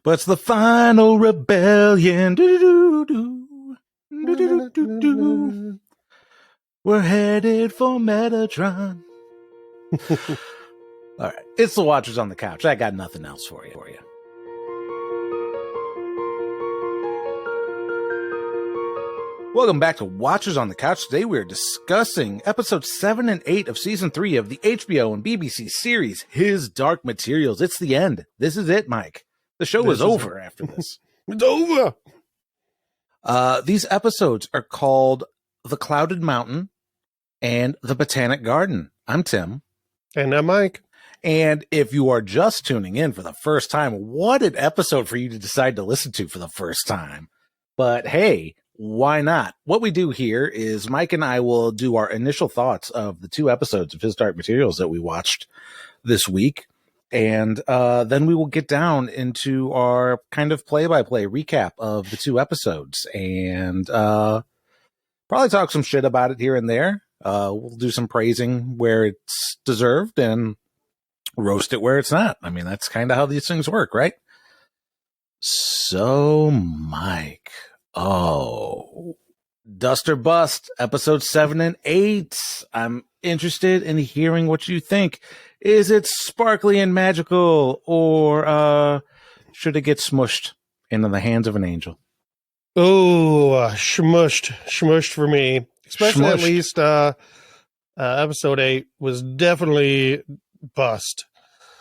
But it's the final rebellion. Do-do-do-do. Do-do-do-do-do. We're headed for Metatron. All right. It's the Watchers on the Couch. I got nothing else for you. Welcome back to Watchers on the Couch. Today we are discussing episodes 7 and 8 of season 3 of the HBO and BBC series, His Dark Materials. It's the end. This is it, Mike. The show is over after this. It's over. These episodes are called The Clouded Mountain and The Botanic Garden. I'm Tim. And I'm Mike. And if you are just tuning in for the first time, what an episode for you to decide to listen to for the first time. But hey, why not? What we do here is Mike and I will do our initial thoughts of the 2 episodes of His Dark Materials that we watched this week. And then we will get down into our kind of play-by-play recap of the 2 episodes and probably talk some shit about it here and there. We'll do some praising where it's deserved and roast it where it's not. I mean, that's kind of how these things work, right? So, Mike... Oh, Dust or Bust, episodes 7 and 8. I'm interested in hearing what you think. Is it sparkly and magical, or should it get smushed into the hands of an angel? Oh, smushed for me. Especially at least episode 8 was definitely bust.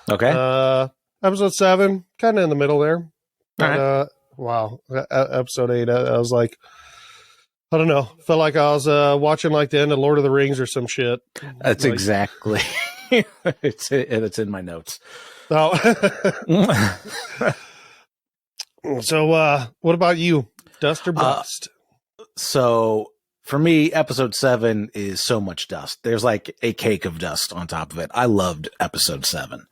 Okay. Episode 7, kind of in the middle there. All right. Wow, episode 8, I was like, I don't know, felt like I was watching like the end of Lord of the Rings or some shit. That's like, exactly. it's in my notes. Oh. So, what about you? Dust or bust? So for me, episode 7 is so much dust. There's like a cake of dust on top of it. I loved episode 7.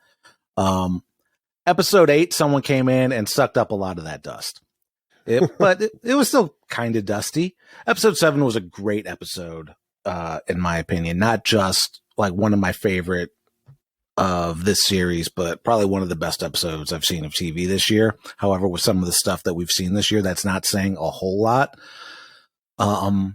Episode 8, someone came in and sucked up a lot of that dust. But it was still kind of dusty. Episode 7 was a great episode, in my opinion. Not just like one of my favorite of this series, but probably one of the best episodes I've seen of TV this year. However, with some of the stuff that we've seen this year, that's not saying a whole lot. Yeah,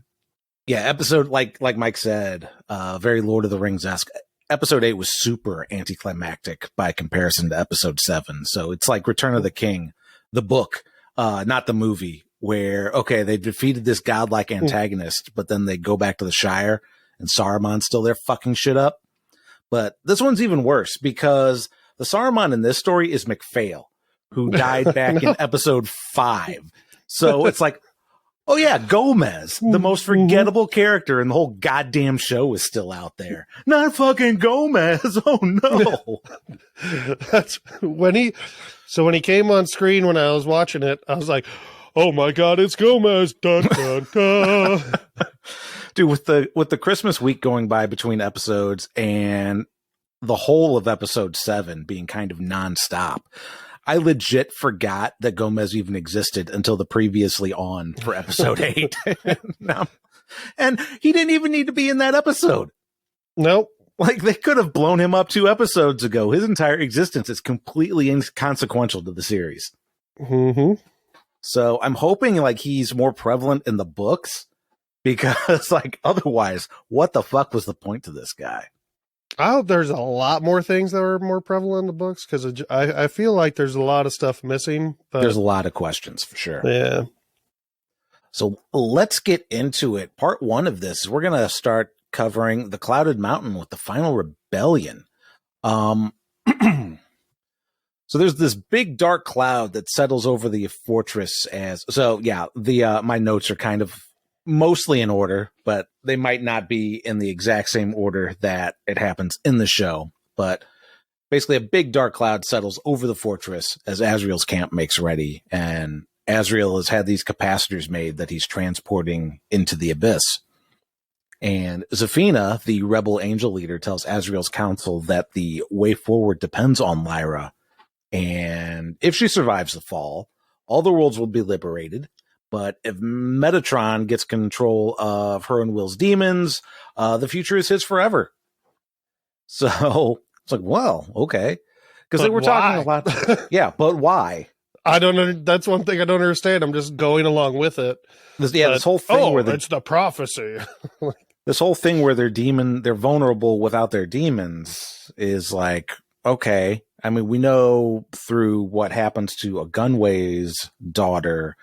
episode, like Mike said, very Lord of the Rings-esque. Episode 8 was super anticlimactic by comparison to episode 7. So it's like Return of the King, the book, not the movie, where, okay, they defeated this godlike antagonist, but then they go back to the Shire and Saruman's still there fucking shit up. But this one's even worse because the Saruman in this story is McPhail, who died back in episode 5. So it's like, oh yeah, Gomez, the most forgettable character in the whole goddamn show, is still out there. Not fucking Gomez. Oh no. That's when he came on screen when I was watching it, I was like, oh my God, it's Gomez. Dun, dun, dun. Dude, with the Christmas week going by between episodes and the whole of episode 7 being kind of nonstop, I legit forgot that Gomez even existed until the previously on for episode 8. And he didn't even need to be in that episode. Nope. Like, they could have blown him up 2 episodes ago. His entire existence is completely inconsequential to the series. Mm-hmm. So I'm hoping like he's more prevalent in the books, because like otherwise, what the fuck was the point to this guy? I hope there's a lot more things that are more prevalent in the books, because I feel like there's a lot of stuff missing. But there's a lot of questions for sure. Yeah. So let's get into it. Part 1 of this, we're going to start covering the Clouded Mountain with the final rebellion. So there's this big dark cloud that settles over the fortress my notes are kind of mostly in order, but they might not be in the exact same order that it happens in the show. But basically a big dark cloud settles over the fortress as Asriel's camp makes ready, and Asriel has had these capacitors made that he's transporting into the abyss. And Zafina, the rebel angel leader, tells Asriel's council that the way forward depends on Lyra, and if she survives the fall, all the worlds will be liberated. But if Metatron gets control of her and Will's demons, the future is his forever. So it's like, well, okay. Because they were talking a lot. Yeah, but why? I don't. That's one thing I don't understand. I'm just going along with it. This whole thing where it's the prophecy. this whole thing where they're vulnerable without their demons is like, okay. I mean, we know through what happens to Gunway's daughter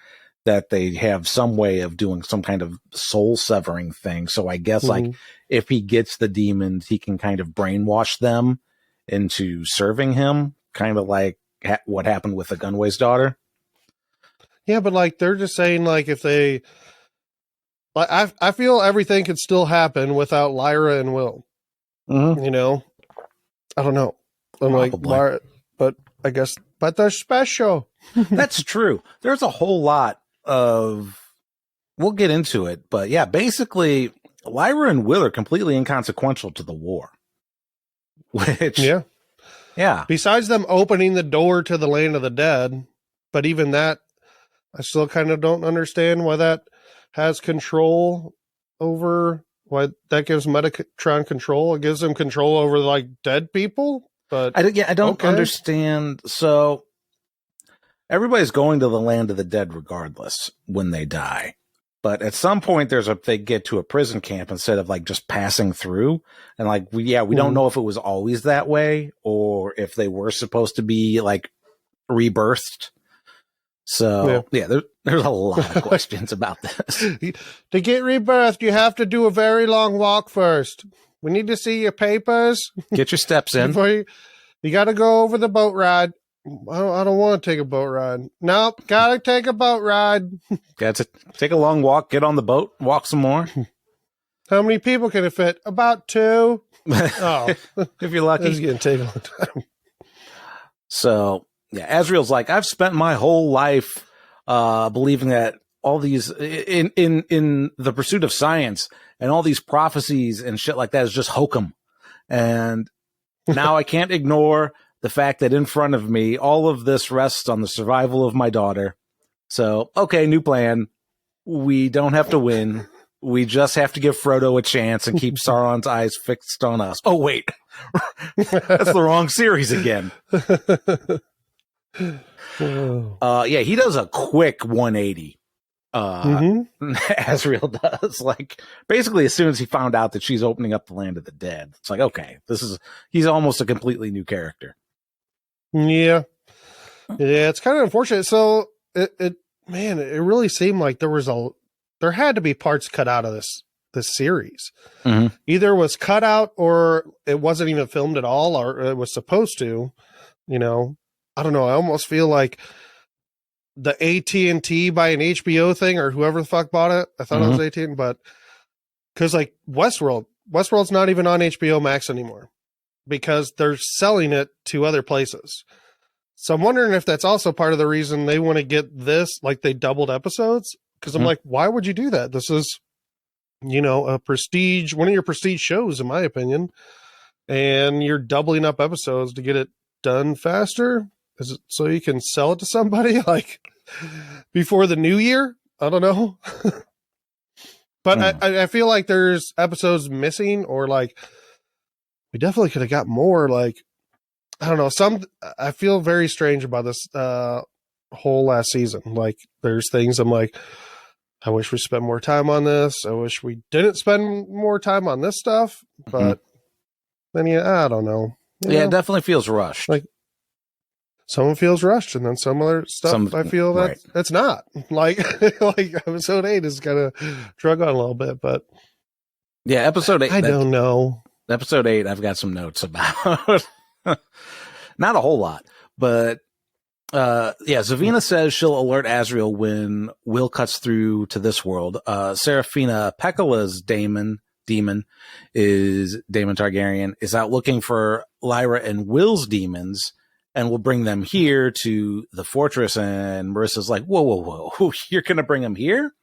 that they have some way of doing some kind of soul severing thing. So I guess like if he gets the demons, he can kind of brainwash them into serving him, kind of like what happened with Gunway's daughter. Yeah, but like they're just saying like if they, like I feel everything could still happen without Lyra and Will. You know, I don't know. I'm like Lyra, but I guess, but they're special. That's true. There's a whole lot of, we'll get into it, but yeah, basically Lyra and Will are completely inconsequential to the war. Which, yeah. Besides them opening the door to the land of the dead, but even that, I still kind of don't understand why that has control over, why that gives Metatron control. It gives them control over like dead people. But I don't understand. So everybody's going to the land of the dead regardless when they die. But at some point they get to a prison camp instead of like just passing through. And like, we don't know if it was always that way or if they were supposed to be like rebirthed. So there's a lot of questions about this. To get rebirthed, you have to do a very long walk first. We need to see your papers. Get your steps in. You got to go over the boat ride. I don't want to take a boat ride. Nope, got to take a boat ride. Got to take a long walk, get on the boat, walk some more. How many people can it fit? About 2. Oh, if you're lucky. This is going to take a long time. So, yeah, Asriel's like, I've spent my whole life believing that all these, in the pursuit of science, and all these prophecies and shit like that is just hokum. And now I can't ignore the fact that in front of me, all of this rests on the survival of my daughter. So, okay, new plan. We don't have to win. We just have to give Frodo a chance and keep Sauron's eyes fixed on us. Oh, wait. That's the wrong series again. Yeah, he does a quick 180. Asriel does. Like, basically, as soon as he found out that she's opening up the land of the dead, it's like, okay, he's almost a completely new character. Yeah, it's kind of unfortunate. So it really seemed like there had to be parts cut out of this series. Either it was cut out or it wasn't even filmed at all, or it was supposed to. You know, I don't know. I almost feel like the AT&T by an HBO thing or whoever the fuck bought it. I thought it was AT&T, but because like Westworld's not even on HBO Max anymore because they're selling it to other places. So I'm wondering if that's also part of the reason they want to get this, like they doubled episodes. Because I'm like, why would you do that? This is, one of your prestige shows, in my opinion. And you're doubling up episodes to get it done faster. Is it so you can sell it to somebody like before the new year? I don't know. But I feel like there's episodes missing, or like we definitely could have got more. Like, I don't know. I feel very strange about this whole last season. Like, there's things I'm like, I wish we spent more time on this. I wish we didn't spend more time on this stuff. But then, I don't know. It definitely feels rushed. Like, some feels rushed, and then some other stuff I feel that it's not. Like episode 8 is kind of drug on a little bit, but yeah, episode 8. I don't know. Episode 8, I've got some notes about. Not a whole lot, but Zavina says she'll alert Asriel when Will cuts through to this world. Serafina Pekala's demon is Daemon Targaryen, is out looking for Lyra and Will's demons, and will bring them here to the fortress. And Marissa's like, whoa, you're going to bring them here?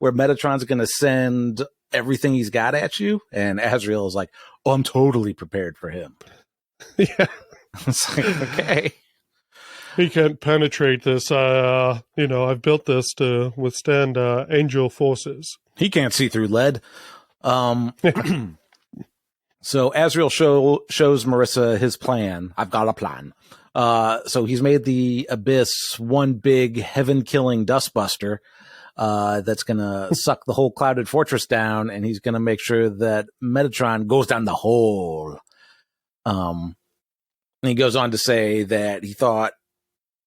Where Metatron's going to send everything he's got at you? And Asriel is like, oh, I'm totally prepared for him. Yeah. It's like, okay. He can't penetrate this. I've built this to withstand angel forces. He can't see through lead. So Asriel shows Marissa his plan. I've got a plan. So he's made the Abyss one big heaven-killing dustbuster that's going to suck the whole Clouded Fortress down, and he's going to make sure that Metatron goes down the hole. And he goes on to say that he thought,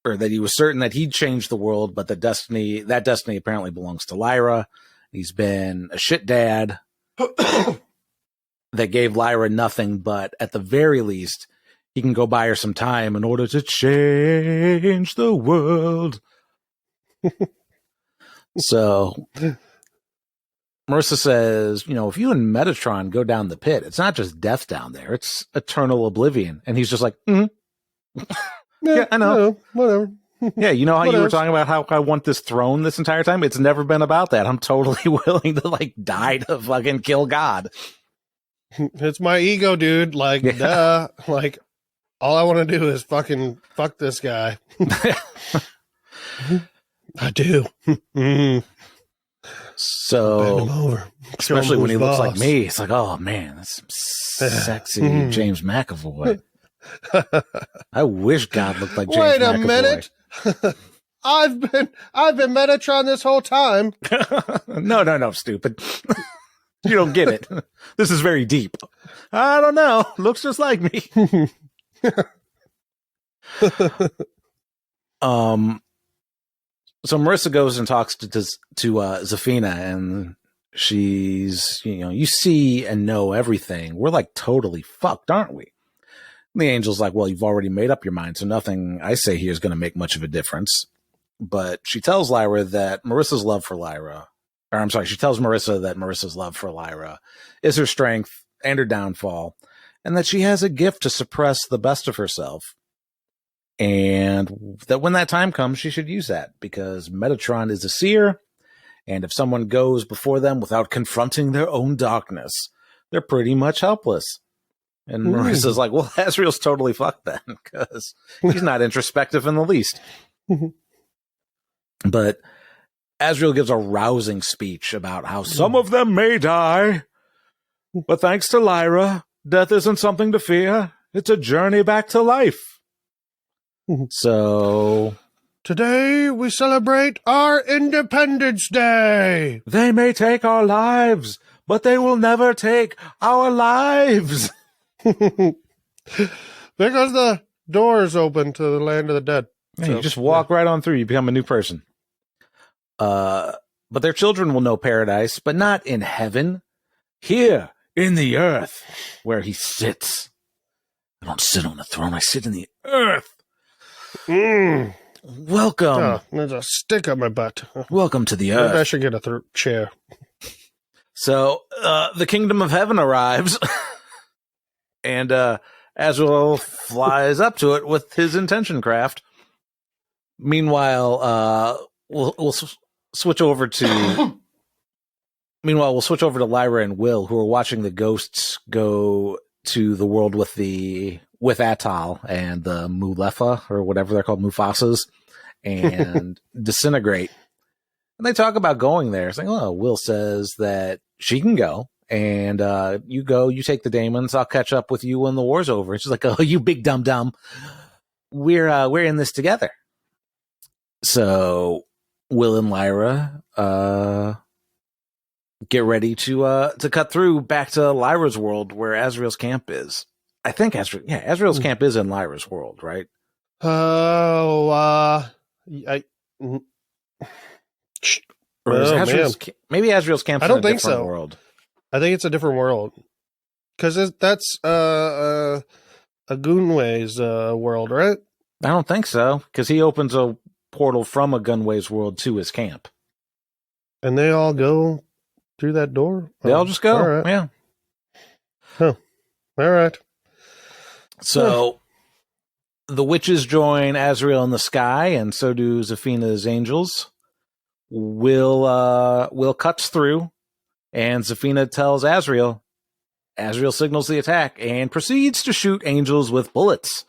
or that he was certain that he'd change the world, but that destiny apparently belongs to Lyra. He's been a shit dad that gave Lyra nothing, but at the very least, he can go buy her some time in order to change the world. So Marisa says, if you and Metatron go down the pit, it's not just death down there, it's eternal oblivion. And he's just like, yeah, I know. Whatever. Yeah, you know how you were talking about how I want this throne this entire time? It's never been about that. I'm totally willing to die to fucking kill God. It's my ego, dude. Duh. All I want to do is fucking fuck this guy. I do. So, bend him over. especially when he looks like me, it's like, oh man, that's some sexy James McAvoy. I wish God looked like James McAvoy. Wait a minute. I've been Metatron this whole time. No, stupid. You don't get it. This is very deep. I don't know. Looks just like me. So Marisa goes and talks to Zafina, and she's, you see and know everything. We're totally fucked, aren't we? And the angel's like, well, you've already made up your mind, so nothing I say here is going to make much of a difference. But she tells Lyra that Marissa's love for Lyra, or I'm sorry, she tells Marisa that Marissa's love for Lyra is her strength and her downfall, and that she has a gift to suppress the best of herself. And that when that time comes, she should use that, because Metatron is a seer, and if someone goes before them without confronting their own darkness, they're pretty much helpless. And Marisa's like, well, Asriel's totally fucked then, because he's not introspective in the least. But Asriel gives a rousing speech about how some of them may die, but thanks to Lyra, death isn't something to fear. It's a journey back to life. So today we celebrate our Independence Day. They may take our lives, but they will never take our lives. Because the door is open to the land of the dead. Yeah, so, you just walk right on through. You become a new person. But their children will know paradise, but not in heaven. Here, in the earth, where he sits. I don't sit on the throne. I sit in the earth. Welcome. Oh, there's a stick on my butt. Welcome to the earth. Maybe I should get a chair. So, the kingdom of heaven arrives, and Asriel flies up to it with his intention craft. Meanwhile, we'll switch over to. Meanwhile, we'll switch over to Lyra and Will, who are watching the ghosts go to the world with Atal and the Mulefa, or whatever they're called, Mufasas, and disintegrate. And they talk about going there. It's like, oh, Will says that she can go, and you go, you take the daemons, I'll catch up with you when the war's over. And she's like, oh, you big dum-dum. We're in this together. So Will and Lyra get ready to cut through back to Lyra's world, where Asriel's camp is. I think Asriel's camp is in Lyra's world, right? Maybe Asriel's camp's in a different world. I think it's a different world, because that's a Gunway's world, right? I don't think so, because he opens a portal from a Gunway's world to his camp, and they all go through that door. They all just go. All right. Yeah. Huh. All right. So the witches join Asriel in the sky, and so do Zafina's angels. Will cuts through, and Zafina tells Asriel. Asriel signals the attack and proceeds to shoot angels with bullets.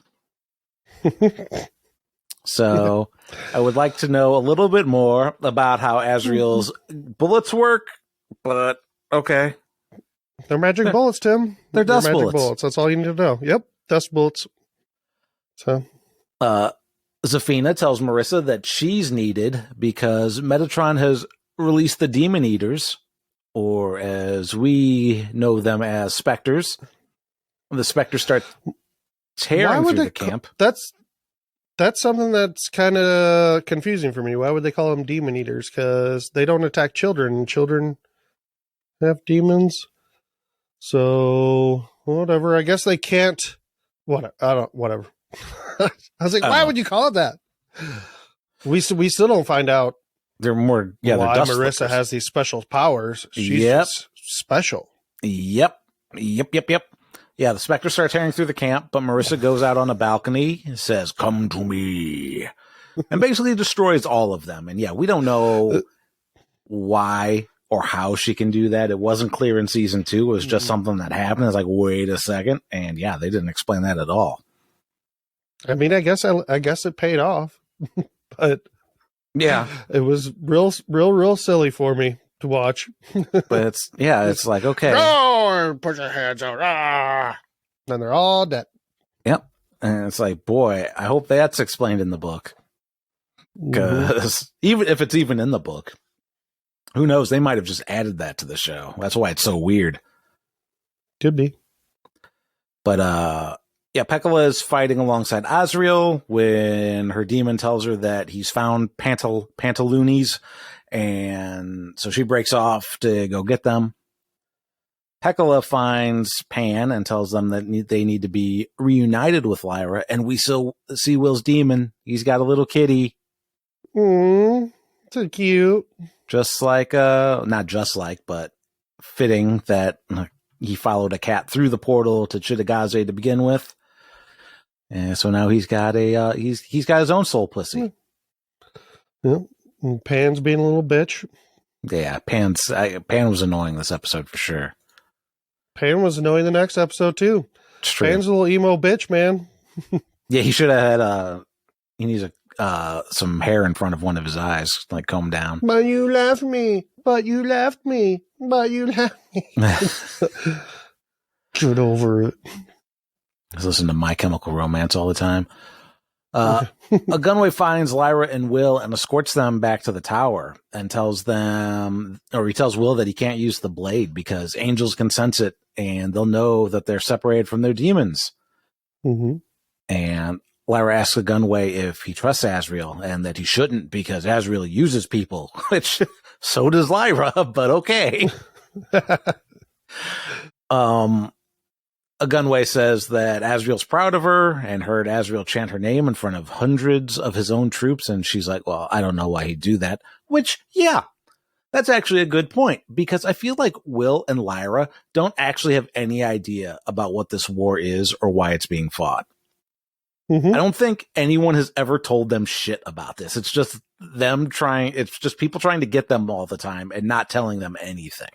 So I would like to know a little bit more about how Asriel's bullets work, but okay. They're magic bullets, Tim. They're dust magic bullets. That's all you need to know. Yep. Dust bullets. So Zafina tells Marisa that she's needed because Metatron has released the Demon Eaters, or as we know them as Spectres. The Spectres start tearing through the camp. That's something that's kind of confusing for me. Why would they call them Demon Eaters? Because they don't attack children. Children have demons. So, whatever. I guess they can't. Whatever. I was like, why would you call it that? We still don't find out. They're more, why Marisa has these special powers. She's just special. Yep. Yeah, the Spectres start tearing through the camp, but Marisa goes out on a balcony and says, "Come to me," and basically destroys all of them. And yeah, we don't know why or how she can do that. It wasn't clear in season 2. It was just something that happened. It's like, wait a second. And yeah, they didn't explain that at all. I mean, I guess it paid off, but yeah, it was real silly for me to watch. But it's like, okay. Oh, put your hands out. Ah. And they're all dead. Yep. And it's like, boy, I hope that's explained in the book. Because even if it's even in the book, who knows? They might have just added that to the show. That's why it's so weird. Could be. But, yeah, Pickerill is fighting alongside Asriel when her demon tells her that he's found pantaloonies. And so she breaks off to go get them. Pickerill finds Pan and tells them that they need to be reunited with Lyra. And we still see Will's demon. He's got a little kitty. So cute. Just like, not just like, but fitting that he followed a cat through the portal to Chitagaze to begin with. And so now he's got he's got his own soul pussy. Yep. And Pan's being a little bitch. Yeah, Pan was annoying this episode for sure. Pan was annoying the next episode too. Pan's a little emo bitch, man. Yeah, he should have had he needs some hair in front of one of his eyes, like combed down. But you left me. But you left me. But you left me. Get over it. I listen to My Chemical Romance all the time. A Gunway finds Lyra and Will and escorts them back to the tower and he tells Will that he can't use the blade because angels can sense it and they'll know that they're separated from their demons. And Lyra asks the Gunway if he trusts Asriel and that he shouldn't because Asriel uses people, which so does Lyra, but okay. A Gunway says that Asriel's proud of her and heard Asriel chant her name in front of hundreds of his own troops. And she's like, well, I don't know why he'd do that. Which, yeah, that's actually a good point because I feel like Will and Lyra don't actually have any idea about what this war is or why it's being fought. I don't think anyone has ever told them shit about this. It's just it's just people trying to get them all the time and not telling them anything.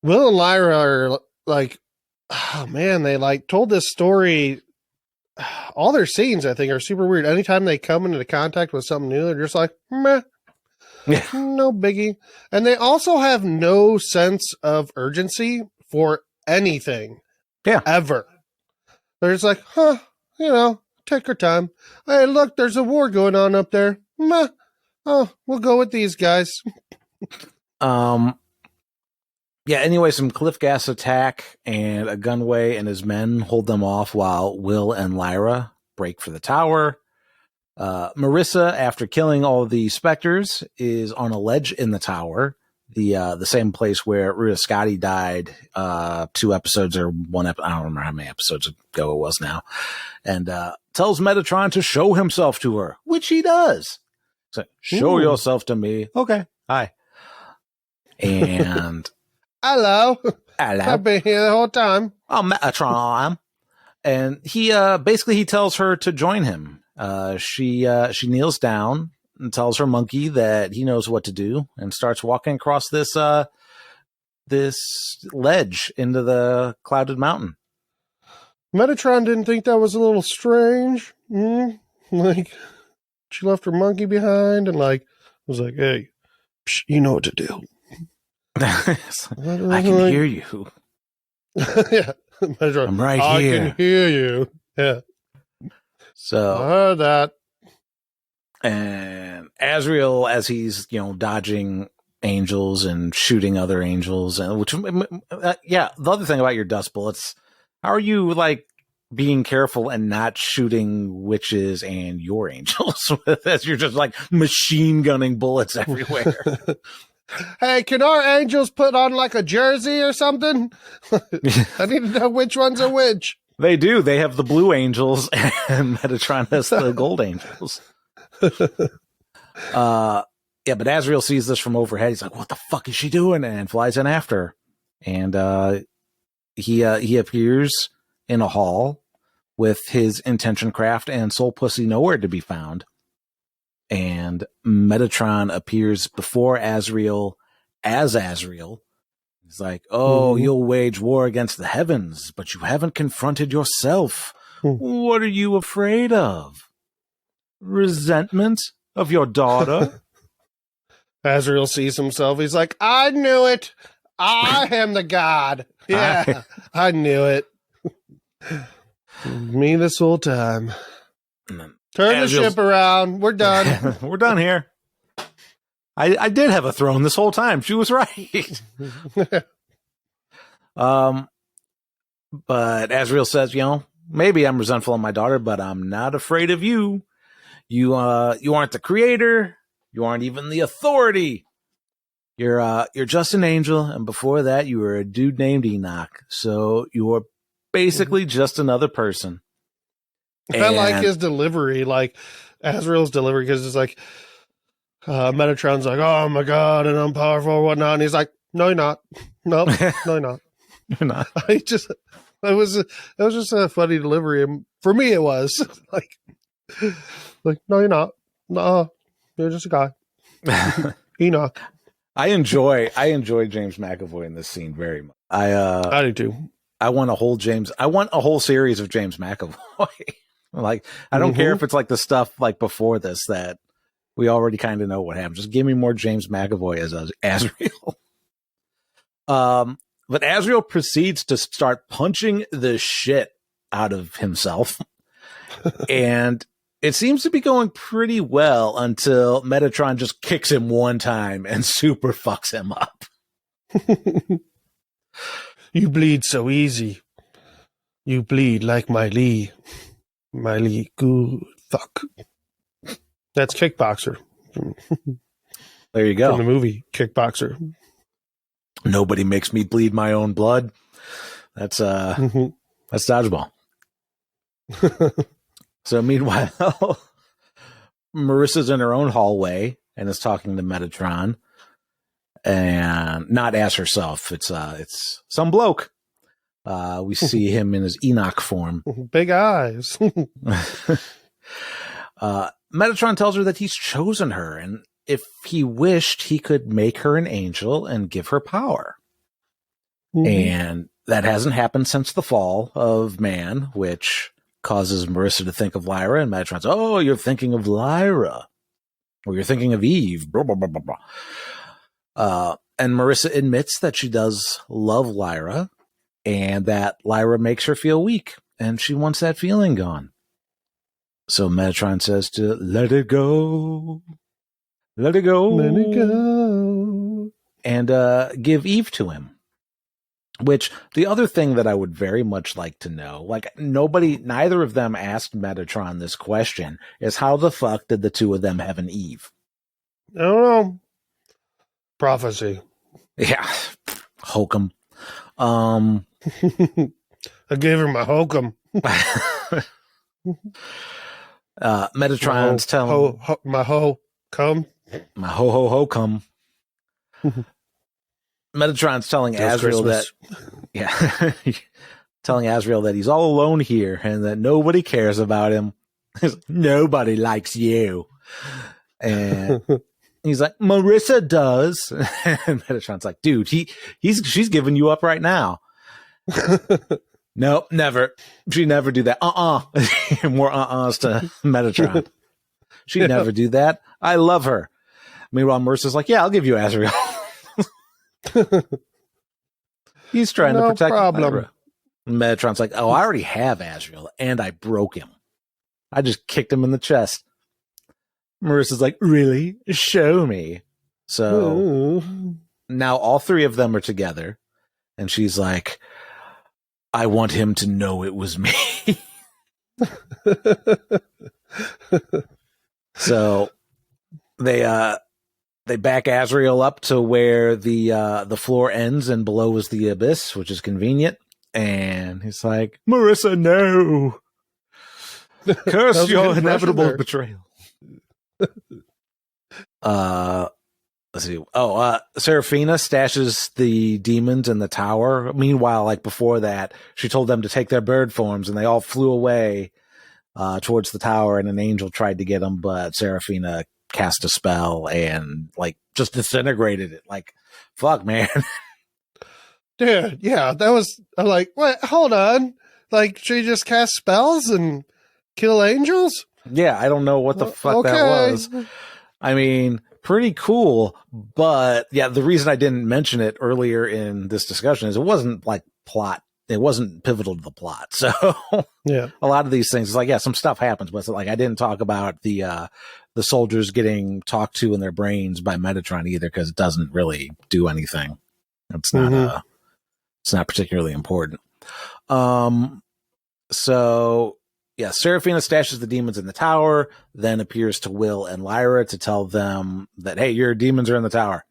Will and Lyra are like, oh man, they like told this story. All their scenes, I think, are super weird. Anytime they come into contact with something new, they're just like, meh, no biggie. And they also have no sense of urgency for anything. Yeah. Ever. They're just like, take our time. Hey, look, there's a war going on up there. Meh. Oh, we'll go with these guys. Yeah, anyway, some cliff gas attack and a Gunway and his men hold them off while Will and Lyra break for the tower. Marisa, after killing all of the Spectres, is on a ledge in the tower, the same place where Ruta Scotty died 2 episodes or 1 episode. I don't remember how many episodes ago it was now. And tells Metatron to show himself to her, which he does. So, show yourself to me. Okay, hi. And... Hello. Hello. I've been here the whole time. Oh, Metatron. And he basically he tells her to join him. She kneels down and tells her monkey that he knows what to do and starts walking across this ledge into the clouded mountain. Metatron didn't think that was a little strange. Like she left her monkey behind and was like, hey, you know what to do. I can hear you. Yeah, I'm right here. I can hear you. Yeah. So I heard that. And Asriel, as he's, dodging angels and shooting other angels, and the other thing about your dust bullets, how are you like being careful and not shooting witches and your angels as you're just like machine gunning bullets everywhere? Hey, can our angels put on like a jersey or something? I need to know which ones are which. They do. They have the blue angels, and Metatron has the gold angels. But Asriel sees this from overhead. He's like, "What the fuck is she doing?" And flies in after her. And he appears in a hall with his intention craft and soul pussy nowhere to be found. And Metatron appears before Asriel as Asriel. He's like, "Oh, you'll wage war against the heavens, but you haven't confronted yourself. What are you afraid of? Resentment of your daughter?" Asriel sees himself. He's like, "I knew it. I am the god. Yeah, I knew it. Me this whole time. Turn the ship around. We're done. We're done here. I did have a throne this whole time. She was right." But Asriel says, "Maybe I'm resentful of my daughter, but I'm not afraid of you. You aren't the creator. You aren't even the authority. You're just an angel, and before that, you were a dude named Enoch. So you're basically just another person." I like his delivery, like Asriel's delivery, because it's like Metatron's like, "Oh my god, and I'm powerful or whatnot," and he's like, "No, you're not. No, you're not. You're not." It was just a funny delivery, and for me, it was like, "No, you're not. No, you're just a guy." Enoch. I enjoy James McAvoy in this scene very much. I do too. I want a whole series of James McAvoy. Like, I don't care if it's like the stuff like before this that we already kind of know what happened. Just give me more James McAvoy as Asriel. But Asriel proceeds to start punching the shit out of himself. And it seems to be going pretty well until Metatron just kicks him one time and super fucks him up. "You bleed so easy. You bleed like my Lee. My Lee, good fuck." That's Kickboxer. There you go. From the movie Kickboxer. Nobody makes me bleed my own blood. That's Dodgeball. So meanwhile, Marisa's in her own hallway and is talking to Metatron, and not as herself. It's some bloke. We see him in his Enoch form. Big eyes. Metatron tells her that he's chosen her, and if he wished, he could make her an angel and give her power. And that hasn't happened since the fall of man, which causes Marisa to think of Lyra, and Metatron's, "Oh, you're thinking of Lyra, or you're thinking of Eve." Blah, blah, blah, blah, blah. And Marisa admits that she does love Lyra, and that Lyra makes her feel weak, and she wants that feeling gone. So Metatron says to let it go, let it go, let it go, and give Eve to him. Which, the other thing that I would very much like to know, like neither of them asked Metatron this question, is how the fuck did the two of them have an Eve? I don't know. Prophecy. Yeah. Hokum. I gave her my hokum. Metatron's telling my ho come. My ho come. Metatron's telling Asriel telling Asriel that he's all alone here and that nobody cares about him. Nobody likes you. And he's like, Marisa does. And Metatron's like, dude, she's giving you up right now. Nope, never. She'd never do that. More uh-uhs to Metatron. She'd never do that. I love her. Meanwhile, Marisa's like, yeah, I'll give you Asriel. He's trying to protect Lyra. Metatron's like, oh, I already have Asriel, and I broke him. I just kicked him in the chest. Marissa's like, really? Show me. So now all three of them are together, and she's like, I want him to know it was me. So they back Asriel up to where the floor ends, and below is the abyss, which is convenient. And he's like, Marisa, no. Curse your inevitable betrayal. Let's see. Seraphina stashes the demons in the tower. Meanwhile, like before that, she told them to take their bird forms, and they all flew away towards the tower, and an angel tried to get them, but Seraphina cast a spell and like just disintegrated it. Like, fuck, man. Dude, yeah, that was, I'm like, wait, hold on. Like, she just cast spells and kill angels? Yeah, I don't know what the fuck that was. I mean, pretty cool, but yeah, the reason I didn't mention it earlier in this discussion is it wasn't like plot. It wasn't pivotal to the plot. So yeah, a lot of these things, it's like, yeah, some stuff happens, but it's like, I didn't talk about the soldiers getting talked to in their brains by Metatron either, because it doesn't really do anything. It's not, it's not particularly important. So yeah, Seraphina stashes the demons in the tower, then appears to Will and Lyra to tell them that, hey, your demons are in the tower.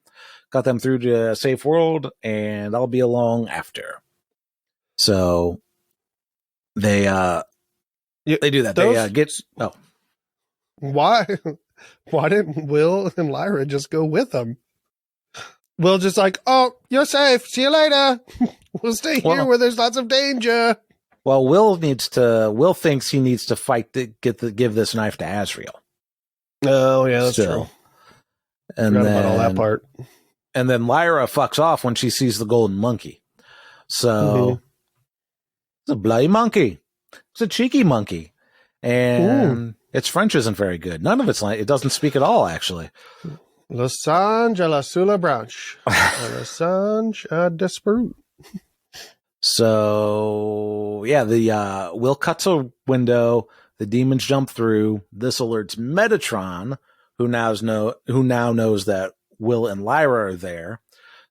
Got them through to a safe world, and I'll be along after. So they do that. They get Why didn't Will and Lyra just go with them? Will just like, oh, you're safe. See you later. We'll stay here where there's lots of danger. Well, Will thinks he needs to fight to give this knife to Asriel. Oh yeah, that's true. And then about all that part. And then Lyra fucks off when she sees the golden monkey. So it's a bloody monkey. It's a cheeky monkey. And its French isn't very good. None of it doesn't speak at all, actually. Le singe à la sous la branche. Le singe à desperate. So yeah, the Will cuts a window. The demons jump through. This alerts Metatron, who now knows that Will and Lyra are there.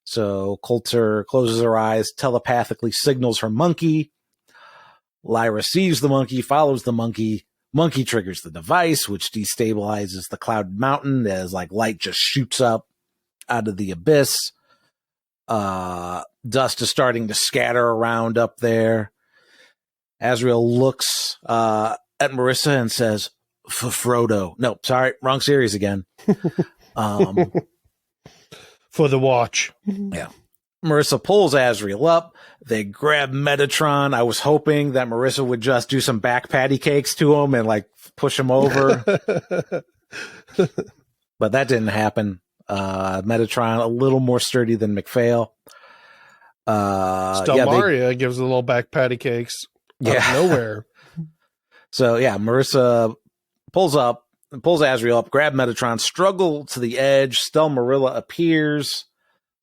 So Coulter closes her eyes, telepathically signals her monkey. Lyra sees the monkey, follows the monkey. Monkey triggers the device, which destabilizes the cloud mountain as like light just shoots up out of the abyss. Dust is starting to scatter around up there. Asriel looks at Marisa and says, "For Frodo." No, sorry, wrong series again. For the watch. Yeah. Marisa pulls Asriel up. They grab Metatron. I was hoping that Marisa would just do some back patty cakes to him and like push him over. But that didn't happen. Metatron a little more sturdy than McPhail. Maria gives a little back patty cakes out of nowhere. So yeah, Marisa pulls Asriel up, grab Metatron, struggle to the edge. Marilla appears.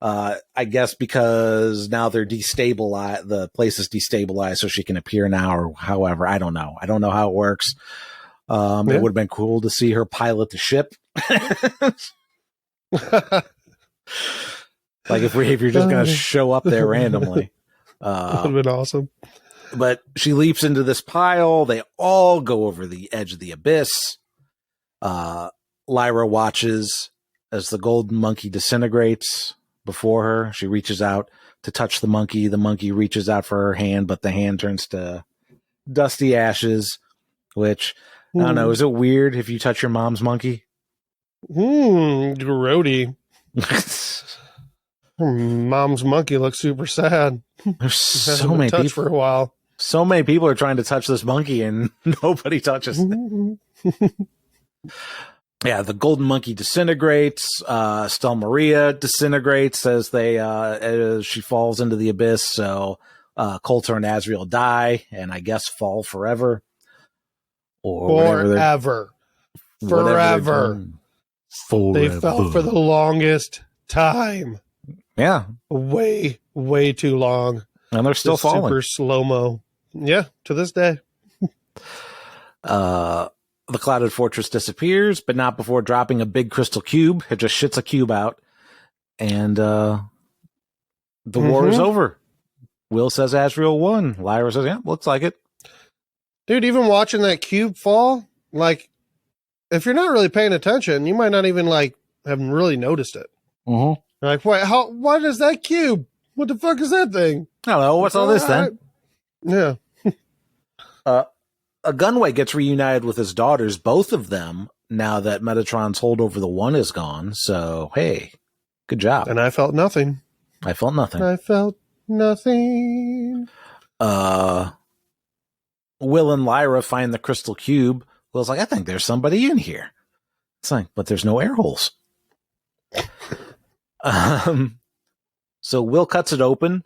I guess because now they're destabilized, the place is destabilized, so she can appear now, or however. I don't know how it works. It would have been cool to see her pilot the ship. Like if you're just going to show up there randomly. That would have been awesome. But she leaps into this pile. They all go over the edge of the abyss. Lyra watches as the golden monkey disintegrates before her. She reaches out to touch the monkey. The monkey reaches out for her hand, but the hand turns to dusty ashes, which, I don't know, is it weird if you touch your mom's monkey? Grody. Mom's monkey looks super sad. There's so many people for a while. So many people are trying to touch this monkey and nobody touches it. Yeah, the golden monkey disintegrates. Maria disintegrates as she falls into the abyss. So Coulter and Asriel die, and I guess fall forever. Or forever. They fell for the longest time. Yeah, way too long, and they're still falling. Super slow mo. Yeah, to this day. the clouded fortress disappears, but not before dropping a big crystal cube. It just shits a cube out. And the war is over. Will says Asriel won. Lyra says, yeah, looks like it. Dude, even watching that cube fall, like, if you're not really paying attention, you might not even, like, have really noticed it. Like, what is that cube? What the fuck is that thing? I don't know. What's all this then? Yeah. A Gunway gets reunited with his daughters, both of them, now that Metatron's hold over the one is gone. So, hey, good job. And I felt nothing. I felt nothing. I felt nothing. Will and Lyra find the crystal cube. Will's like, I think there's somebody in here. It's like, but there's no air holes. So Will cuts it open.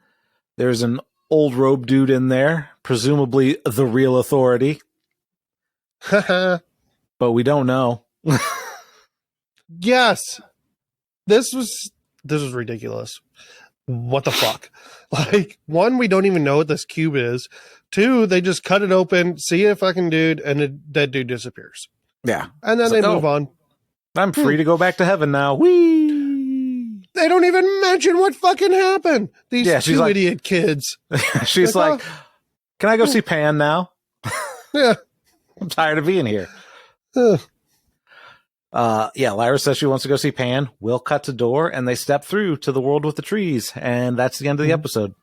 There's an old robe dude in there, presumably the real authority. But we don't know. Yes. This was ridiculous. What the fuck? Like, one, we don't even know what this cube is. Two, they just cut it open, see a fucking dude, and that dude disappears. Yeah. And then they move on. I'm free to go back to heaven now. Whee! They don't even mention what fucking happened. These two idiot kids. She's like, can I go see Pan now? Yeah. I'm tired of being here. Lyra says she wants to go see Pan. Will cuts a door, and they step through to the world with the trees, and that's the end of the episode.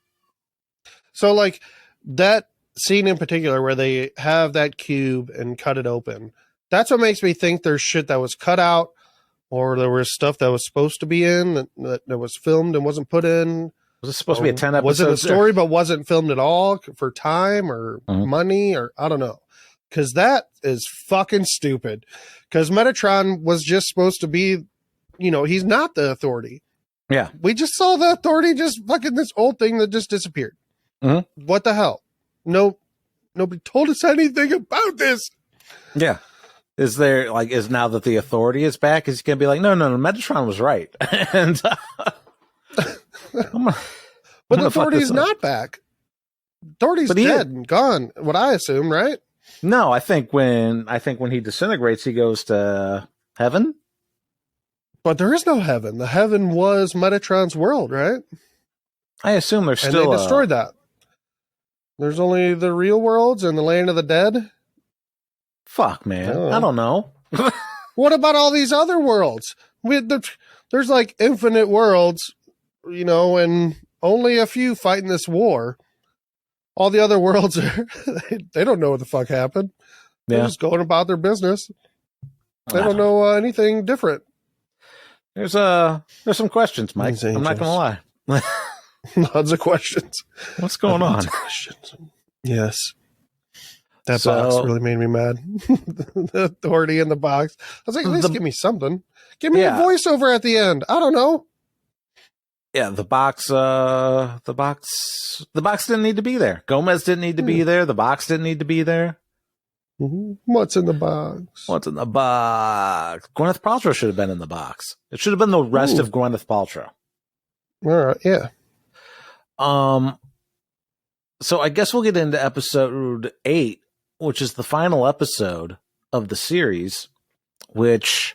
So, like, that scene in particular where they have that cube and cut it open, that's what makes me think there's shit that was cut out, or there was stuff that was supposed to be in that was filmed and wasn't put in. Was it supposed to be a 10 episode? Was it a story but wasn't filmed at all for time or money, or I don't know. Because that is fucking stupid. Because Metatron was just supposed to be, he's not the authority. Yeah. We just saw the authority just fucking this old thing that just disappeared. What the hell? No, nobody told us anything about this. Yeah. Is now that the authority is back, is he going to be like, no, Metatron was right. And but the authority is not back. Authority's dead and gone, what I assume, right? No, I think when he disintegrates, he goes to heaven. But there is no heaven. The heaven was Metatron's world, right? I assume there's still. And they destroyed that. There's only the real worlds and the land of the dead. Fuck, man. I don't know. What about all these other worlds? There's like infinite worlds, and only a few fighting this war. All the other worlds they don't know what the fuck happened. They're just going about their business. They don't know anything different. There's some questions, Mike. I'm not gonna lie. Lots of questions. What's going on? Questions. Yes. That box really made me mad. The authority in the box. I was like, at least give me something. Give me a voiceover at the end. I don't know. Yeah, the box didn't need to be there. Gomez didn't need to be there. The box didn't need to be there. What's in the box? What's in the box? Gwyneth Paltrow should have been in the box. It should have been the rest of Gwyneth Paltrow. All right, yeah. So I guess we'll get into episode 8, which is the final episode of the series, which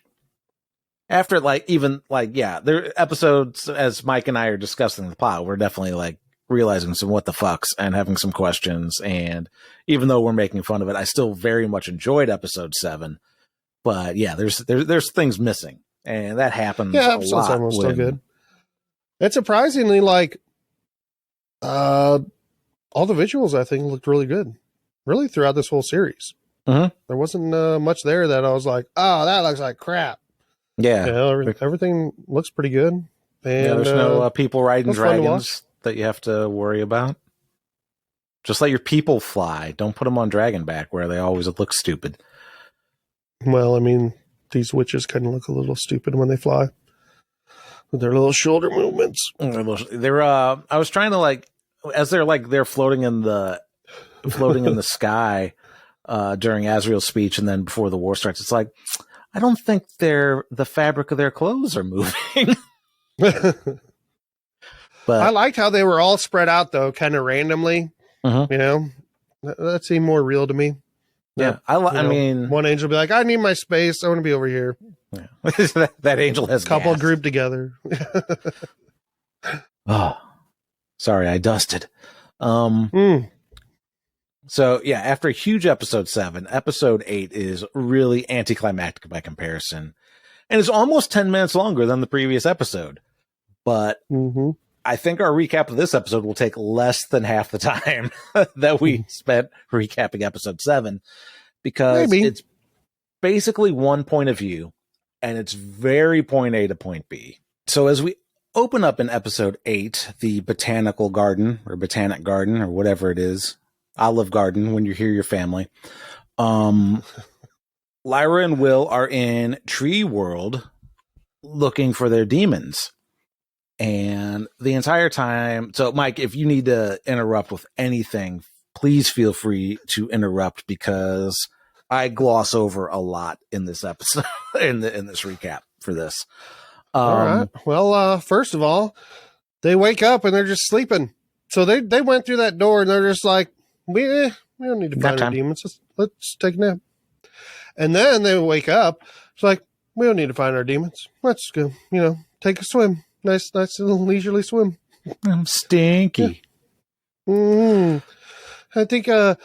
after there episodes as Mike and I are discussing the plot, we're definitely realizing some what the fucks and having some questions. And even though we're making fun of it, I still very much enjoyed episode 7. But yeah, there's things missing, and that happens. Yeah, episode 7 was still good. It's surprisingly all the visuals I think looked really good, really throughout this whole series. There wasn't much there that I was like, oh, that looks like crap. Yeah, everything looks pretty good. And there's no people riding dragons that you have to worry about. Just let your people fly. Don't put them on Dragonback where they always look stupid. Well, I mean, these witches kind of look a little stupid when they fly with their little shoulder movements. They're I was trying to as they're floating in the sky during Asriel's speech, and then before the war starts, it's like, I don't think the fabric of their clothes are moving. But I liked how they were all spread out though, kind of randomly. That seemed more real to me. Yeah. I mean, one angel will be like, I need my space. I want to be over here. Yeah. that angel has couple gas. grouped together. Oh, sorry, I dusted. So yeah, after a huge episode 7, episode 8 is really anticlimactic by comparison, and it's almost 10 minutes longer than the previous episode. But I think our recap of this episode will take less than half the time that we spent recapping episode 7, because it's basically one point of view, and it's very point A to point B. So as we open up in episode 8, the botanical garden or botanic garden or whatever it is, Olive Garden, when you hear your family. Lyra and Will are in Tree World looking for their demons. And the entire time, so Mike, if you need to interrupt with anything, please feel free to interrupt, because I gloss over a lot in this episode, in this recap for this. All right. Well, first of all, they wake up and they're just sleeping. So they went through that door and they're just like, we don't need to find our demons. Let's take a nap. And then they wake up. It's like, we don't need to find our demons. Let's go, take a swim. Nice little leisurely swim. I'm stinky. Yeah. I think, I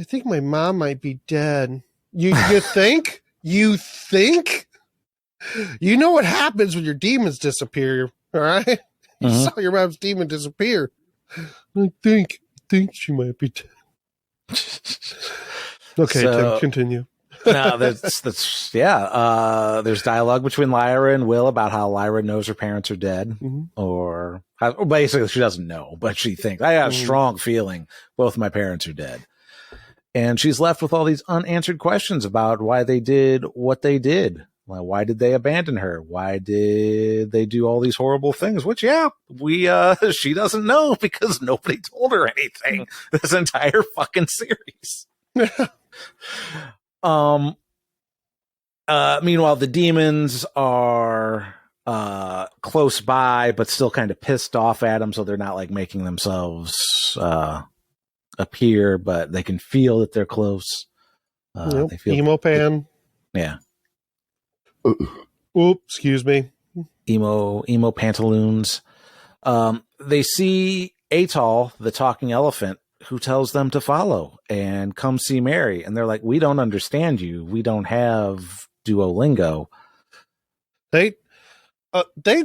think my mom might be dead. You think? You think? You know what happens when your demons disappear, all right? You saw your mom's demon disappear. I think she might be dead. Okay, so, Tim, continue. No, that's there's dialogue between Lyra and Will about how Lyra knows her parents are dead, or basically she doesn't know, but she thinks, I have a strong feeling both my parents are dead. And she's left with all these unanswered questions about why they did what they did. Why did they abandon her? Why did they do all these horrible things? Which, she doesn't know, because nobody told her anything this entire fucking series. Meanwhile, the demons are close by, but still kind of pissed off at them, so they're not like making themselves appear, but they can feel that they're close. They feel emo pan. Yeah. Oops, excuse me. Emo pantaloons. They see Atoll, the talking elephant, who tells them to follow and come see Mary. And they're like, we don't understand you. We don't have Duolingo. They've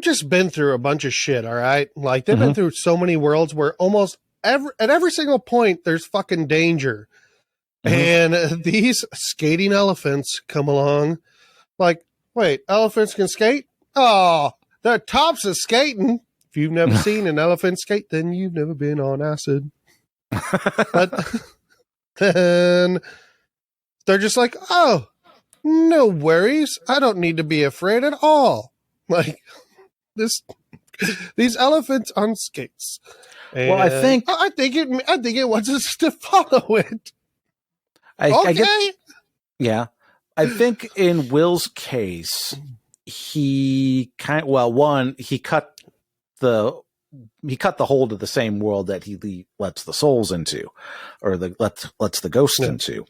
just been through a bunch of shit, all right? Like, they've been through so many worlds where almost at every single point, there's fucking danger. And these skating elephants come along like, wait, elephants can skate? Oh, their tops are skating. If you've never seen an elephant skate, then you've never been on acid. But then they're just like, oh, no worries. I don't need to be afraid at all. Like, these elephants on skates. And well, I think it wants us to follow it. Yeah. I think in Will's case, he cut the hold of the same world that he lets the souls into, or lets the ghosts into.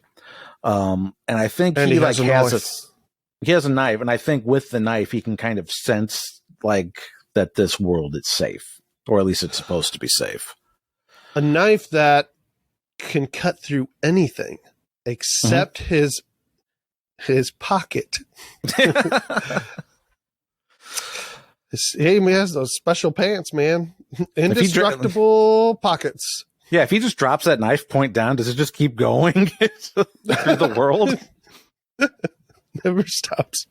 And I think he has a knife, and I think with the knife he can kind of sense like that this world is safe, or at least it's supposed to be safe. A knife that can cut through anything except his pocket. He has those special pants, man. Indestructible pockets. Yeah, if he just drops that knife point down, does it just keep going through the world? Never stops.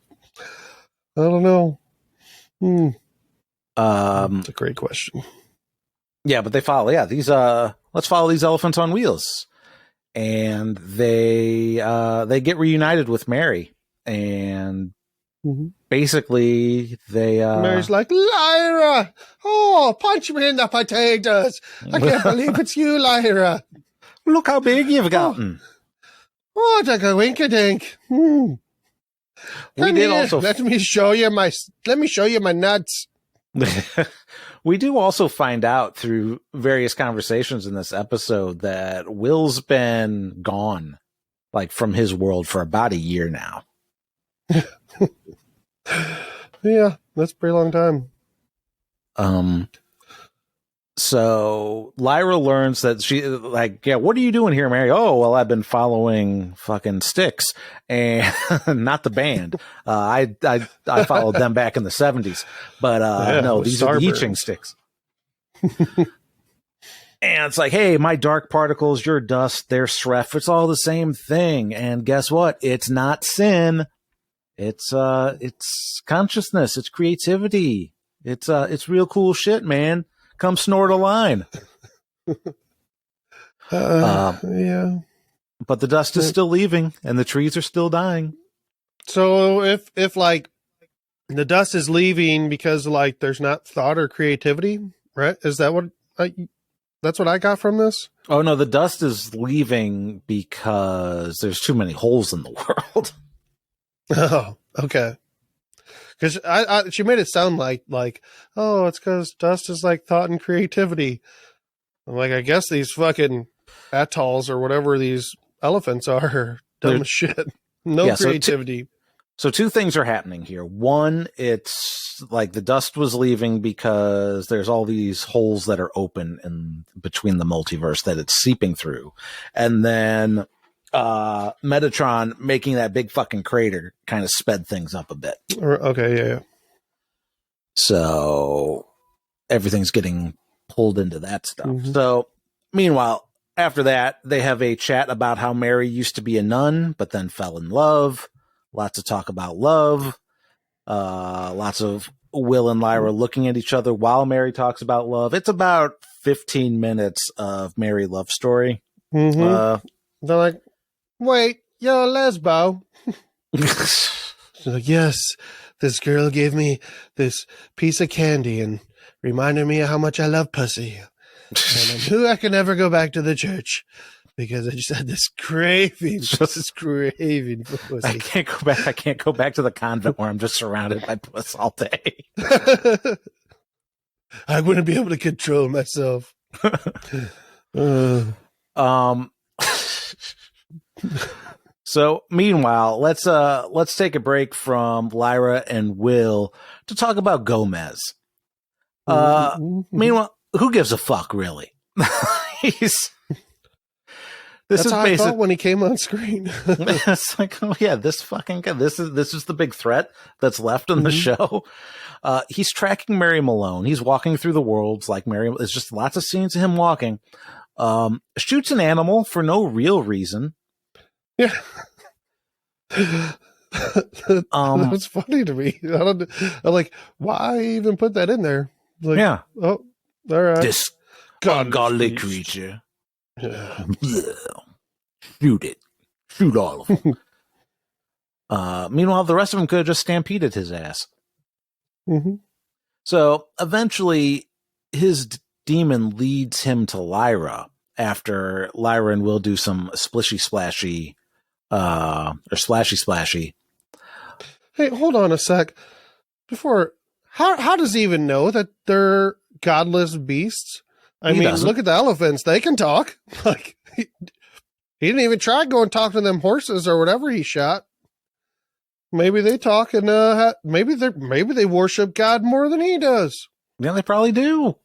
I don't know. It's a great question. Yeah, but they follow. Yeah, let's follow these elephants on wheels, and they get reunited with Mary, and basically Mary's like, Lyra, oh, punch me in the potatoes. I can't believe it's you, Lyra. Look how big you've gotten. Oh, it's like a wink-a-dink. Let me show you my nuts. We do also find out through various conversations in this episode that Will's been gone, like from his world for about a year now. Yeah, that's a pretty long time. So Lyra learns that she like, yeah, what are you doing here, Mary? Oh, well, I've been following fucking Styx and not the band. I followed them back in the 70s, but no, these are the I Ching Sticks. And it's like, hey, my dark particles, your dust, their Sref, it's all the same thing. And guess what? It's not sin. It's consciousness. It's creativity. It's real cool shit, man. Come snort a line. Yeah. But the dust is still leaving and the trees are still dying. So if like the dust is leaving because like there's not thought or creativity, right? Is that what that's what I got from this? Oh no, the dust is leaving because there's too many holes in the world. Oh, okay. Because she made it sound like, oh, it's because dust is like thought and creativity. I'm like, I guess these fucking atolls or whatever these elephants are dumb as shit. No creativity. So two things are happening here. One, it's like the dust was leaving because there's all these holes that are open in between the multiverse that it's seeping through. And then Metatron making that big fucking crater kind of sped things up a bit. Okay, yeah. So everything's getting pulled into that stuff. Mm-hmm. So meanwhile, after that, they have a chat about how Mary used to be a nun, but then fell in love. Lots of talk about love. Lots of Will and Lyra looking at each other while Mary talks about love. It's about 15 minutes of Mary love story. Mm-hmm. They're like, wait, you're a lesbo. So, yes, this girl gave me this piece of candy and reminded me of how much I love pussy. And I knew I could never go back to the church because I just had this craving for pussy. I can't go back to the convent where I'm just surrounded by puss all day. I wouldn't be able to control myself. So meanwhile, let's take a break from Lyra and Will to talk about Gomez. Meanwhile, who gives a fuck, really? That's how I thought when he came on screen. It's like, oh yeah, this fucking guy. This is the big threat that's left in the show. He's tracking Mary Malone. He's walking through the worlds like Mary. It's just lots of scenes of him walking. Shoots an animal for no real reason. Yeah. That's funny to me. I'm like, why even put that in there? Like, yeah. Oh, all right. This ungodly creature. Yeah. Shoot it. Shoot all of them. Meanwhile, the rest of them could have just stampeded his ass. Mm-hmm. So eventually, his demon leads him to Lyra after Lyra and Will do some splishy splashy, or splashy splashy. Hey, hold on a sec. Before, how does he even know that they're godless beasts? I mean, look at the elephants; they can talk. Like he didn't even try to go and talk to them horses or whatever he shot. Maybe they talk and maybe they worship God more than he does. Yeah, they probably do.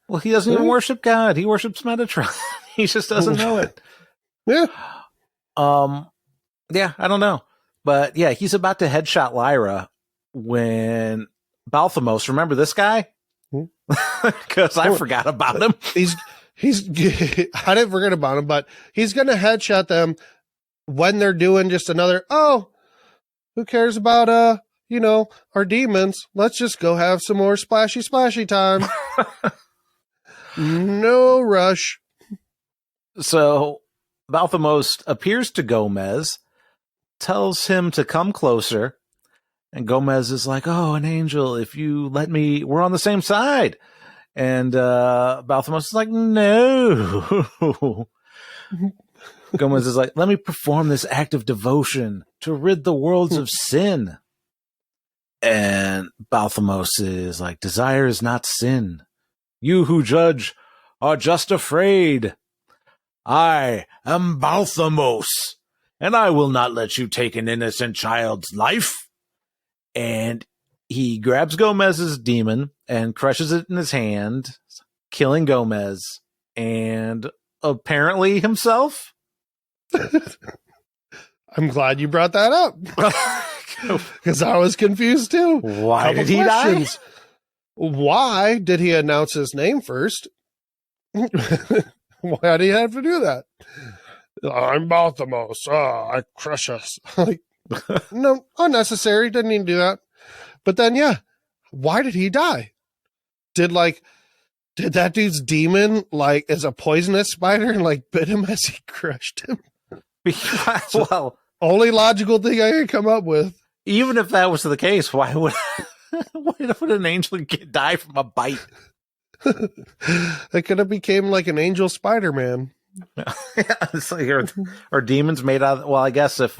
Well, he doesn't even worship God; he worships Metatron. He just doesn't know it. Yeah. Yeah, I don't know, but yeah, he's about to headshot Lyra when Balthamos. Remember this guy? Because I forgot about him. He's I didn't forget about him, but he's gonna headshot them when they're doing just another. Oh, who cares about our demons? Let's just go have some more splashy time. No rush. So Balthamos appears to Gomez, tells him to come closer, and Gomez is like, "Oh, an angel! If you let me, we're on the same side." And Balthamos is like, "No." Gomez is like, "Let me perform this act of devotion to rid the worlds of sin." And Balthamos is like, desire is not sin. You who judge are just afraid. I am Balthamos, and I will not let you take an innocent child's life. And he grabs Gomez's demon and crushes it in his hand, killing Gomez and apparently himself. I'm glad you brought that up because I was confused too. Why did he die? Why did he announce his name first? Why do you have to do that? I'm Balthamos. I crush us. Like, no, unnecessary. Didn't even do that. But then, yeah, why did he die? Did that dude's demon is a poisonous spider and bit him as he crushed him? Well, only logical thing I could come up with. Even if that was the case, why would an angel die from a bite? It could have became like an angel Spider-Man. Yeah, it's like, or demons made out of, well, I guess if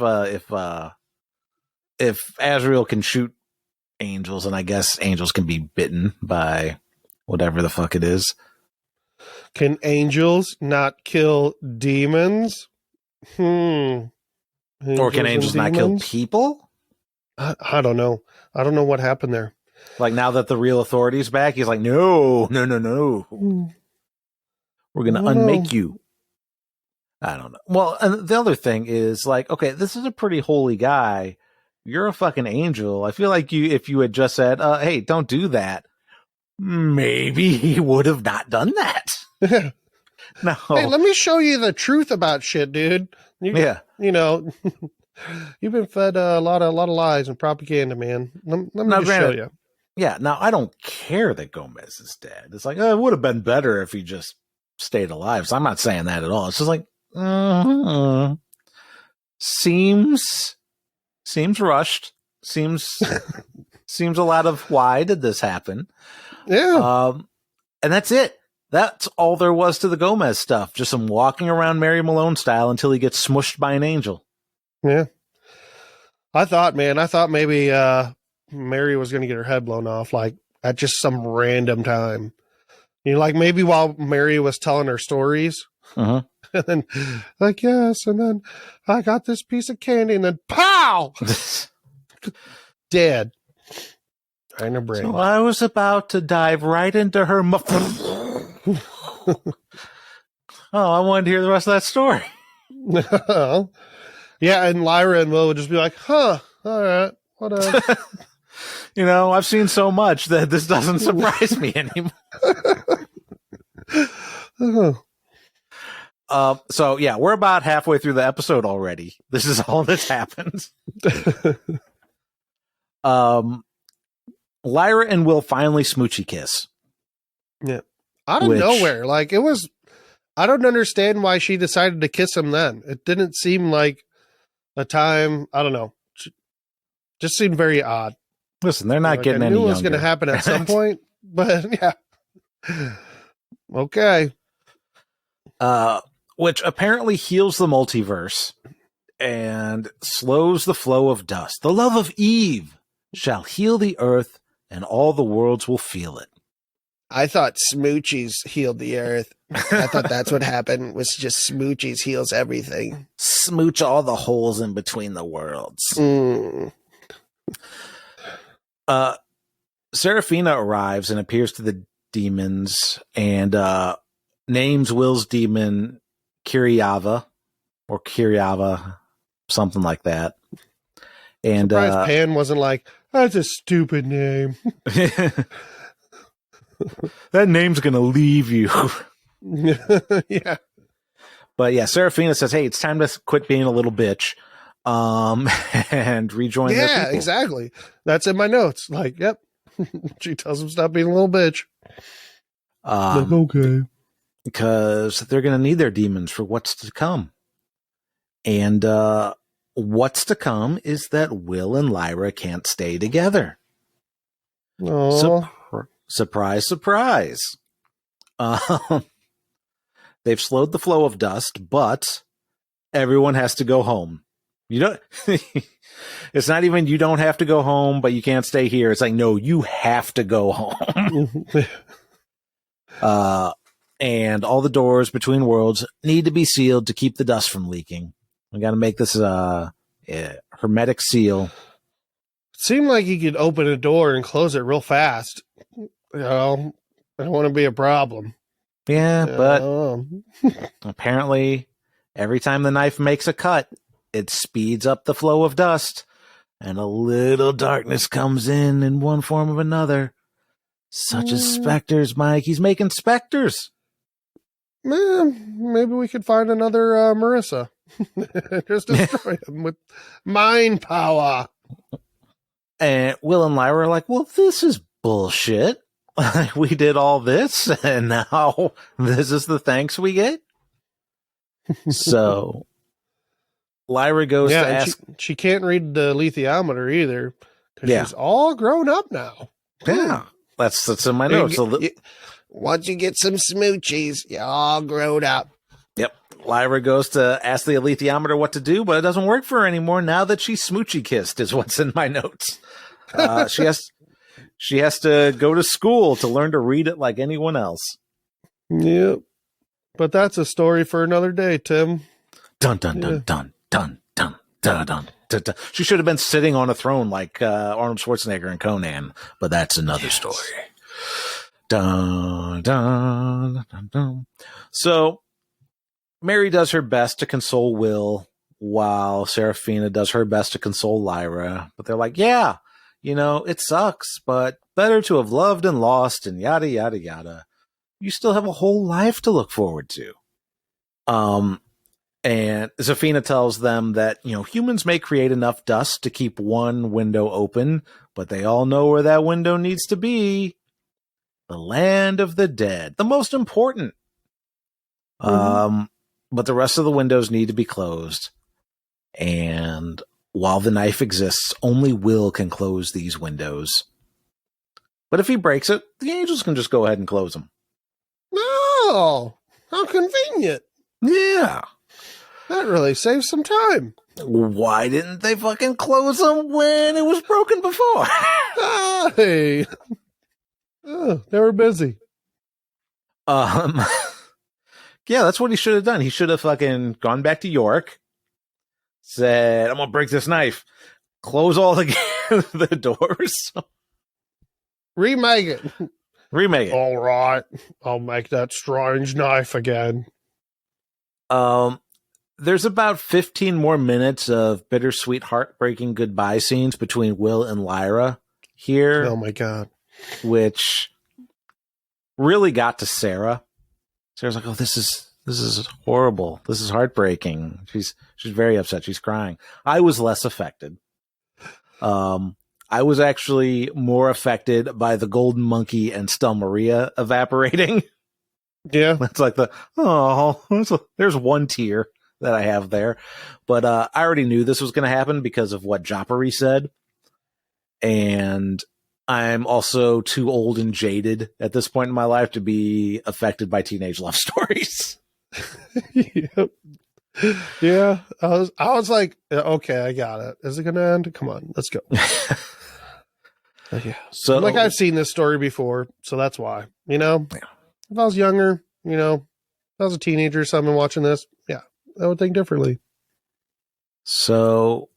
Asriel can shoot angels, and I guess angels can be bitten by whatever the fuck it is. Can angels not kill demons? Or can angels not kill people? I don't know. I don't know what happened there. Like, now that the real authority's back, he's like, no. We're going to unmake you. I don't know. Well, and the other thing is okay, this is a pretty holy guy. You're a fucking angel. I feel like if you had just said, hey, don't do that, maybe he would have not done that. No. Hey, let me show you the truth about shit, dude. You know, you've been fed a lot of lies and propaganda, man. Let me just show you. Yeah. Now, I don't care that Gomez is dead. It's like, it would have been better if he just stayed alive. So I'm not saying that at all. It's just like, seems rushed. Seems a lot of why did this happen? Yeah. And that's it. That's all there was to the Gomez stuff. Just some walking around Mary Malone style until he gets smushed by an angel. Yeah. I thought maybe Mary was going to get her head blown off at just some random time. Maybe while Mary was telling her stories. Uh-huh. And then yes, and then I got this piece of candy and then pow! Dead. Right in her brain. So I was about to dive right into her I wanted to hear the rest of that story. Yeah, and Lyra and Will would just be like, all right, whatever. I've seen so much that this doesn't surprise me anymore. So yeah, we're about halfway through the episode already. This is all that's happened. Lyra and Will finally smoochy kiss. Yeah. Out of nowhere. It was, I don't understand why she decided to kiss him then. It didn't seem like a time, I don't know. Just seemed very odd. Listen, they're not getting any younger. I knew it was going to happen at some point, but yeah. Okay. Which apparently heals the multiverse and slows the flow of dust. The love of Eve shall heal the earth, and all the worlds will feel it. I thought smoochies healed the earth. I thought that's what happened, was just smoochies heals everything. Smooch all the holes in between the worlds. Seraphina arrives and appears to the demons and names Will's demon Kiryava, something like that. And Pan wasn't like, that's a stupid name. That name's gonna leave you. Yeah. But yeah, Seraphina says, hey, it's time to quit being a little bitch. And rejoin their people. Yeah, exactly. That's in my notes. Yep. She tells him stop being a little bitch. Okay. Because they're going to need their demons for what's to come. And what's to come is that Will and Lyra can't stay together. Surprise, surprise. They've slowed the flow of dust, but everyone has to go home. You don't. It's not even you don't have to go home, but you can't stay here. It's like, no, you have to go home. And all the doors between worlds need to be sealed to keep the dust from leaking. We got to make this hermetic seal. It seemed like he could open a door and close it real fast. You know, I don't want to be a problem. Yeah, but apparently every time the knife makes a cut, it speeds up the flow of dust, and a little darkness comes in one form or another. Such as specters, Mike. He's making specters. Maybe we could find another Marisa. Just destroy him with mind power. And Will and Lyra are like, well, this is bullshit. We did all this, and now this is the thanks we get? So Lyra goes to ask. She can't read the lithiometer either, because she's all grown up now. Yeah, that's in my notes. Once you get some smoochies, you're all grown up. Yep. Lyra goes to ask the alethiometer what to do, but it doesn't work for her anymore now that she's smoochy kissed, is what's in my notes. She has to go to school to learn to read it like anyone else. Yep. But that's a story for another day, Tim. Dun dun dun dun dun dun dun dun dun dun. She should have been sitting on a throne like Arnold Schwarzenegger and Conan, but that's another story. Dun, dun, dun, dun. So Mary does her best to console Will while Seraphina does her best to console Lyra. But they're like, yeah, you know, it sucks, but better to have loved and lost and yada, yada, yada. You still have a whole life to look forward to. And Seraphina tells them that, you know, humans may create enough dust to keep one window open, but they all know where that window needs to be. The land of the dead, the most important. But the rest of the windows need to be closed. And while the knife exists, only Will can close these windows. But if he breaks it, the angels can just go ahead and close them. Oh, how convenient. Yeah. That really saves some time. Why didn't they fucking close them when it was broken before? Hey. Oh, they were busy. Yeah, that's what he should have done. He should have fucking gone back to York, said, I'm going to break this knife, close all the doors. Remake it. Remake it. All right. I'll make that strange knife again. There's about 15 more minutes of bittersweet, heartbreaking goodbye scenes between Will and Lyra here. Oh my God. Which really got to Sarah. Sarah's like, oh, this is horrible. This is heartbreaking. She's very upset. She's crying. I was less affected. I was actually more affected by the golden monkey and Stella Maria evaporating. Yeah. That's like there's one tear that I have there. But I already knew this was going to happen because of what Jopari said. And I'm also too old and jaded at this point in my life to be affected by teenage love stories. Yep. Yeah. I was like, okay, I got it. Is it going to end? Come on, let's go. Yeah. So like I've seen this story before, so that's why, you know, if I was younger, you know, if I was a teenager or something watching this, yeah, I would think differently. So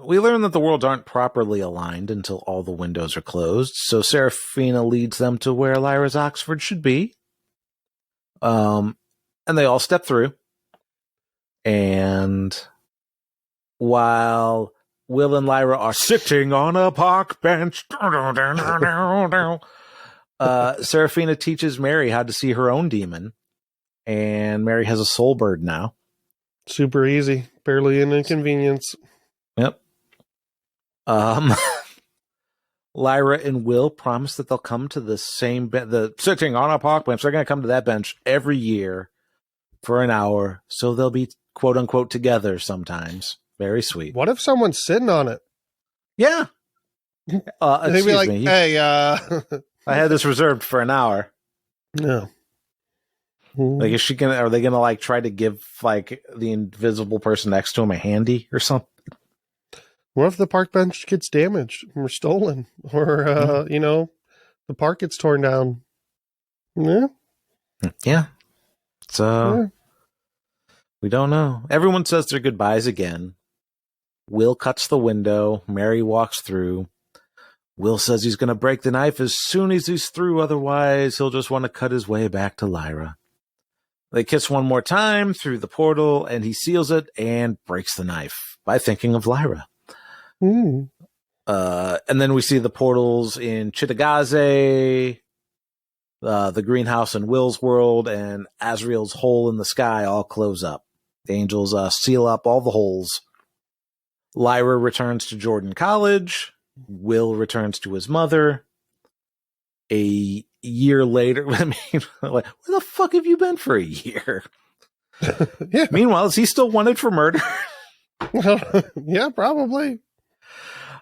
we learn that the worlds aren't properly aligned until all the windows are closed. So Seraphina leads them to where Lyra's Oxford should be. And they all step through. And while Will and Lyra are sitting on a park bench, Seraphina teaches Mary how to see her own demon. And Mary has a soul bird now. Super easy. Barely an inconvenience. Yep. Lyra and Will promise that they'll come to the same the sitting on a park bench. They're going to come to that bench every year for an hour, so they'll be quote unquote together sometimes. Very sweet. What if someone's sitting on it? Yeah. They'd be like, me. Hey, I had this reserved for an hour. No. Like, are they gonna like try to give like the invisible person next to him a handy or something? What if the park bench gets damaged or stolen, or you know, the park gets torn down? Yeah, yeah. So we don't know. Everyone says their goodbyes again. Will cuts the window. Mary walks through. Will says he's going to break the knife as soon as he's through. Otherwise, he'll just want to cut his way back to Lyra. They kiss one more time through the portal, and he seals it and breaks the knife by thinking of Lyra. Mm. And then we see the portals in Chittagaze, the greenhouse in Will's world, and Asriel's hole in the sky all close up. The angels seal up all the holes. Lyra returns to Jordan College. Will returns to his mother. A year later, I mean, like, where the fuck have you been for a year? Yeah. Meanwhile, is he still wanted for murder? Yeah, probably.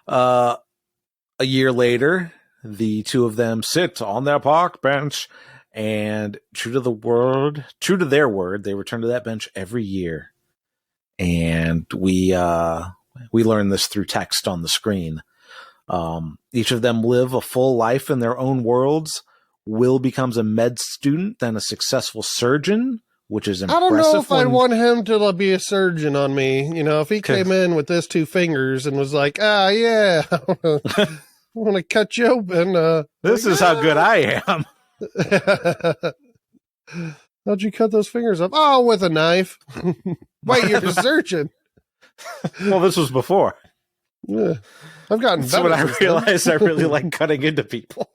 A year later, the two of them sit on their park bench, and true to their word, they return to that bench every year. And we learn this through text on the screen. Each of them live a full life in their own worlds. Will becomes a med student, then a successful surgeon, which is impressive. I don't know if I'd want him to be a surgeon on me. You know, if he came in with his 2 fingers and was like, yeah, I want to cut you open. This is how good I am. How'd you cut those fingers off? Oh, with a knife. Wait, you're a surgeon. Well, this was before. Yeah. I've gotten better. So when I realized I really like cutting into people.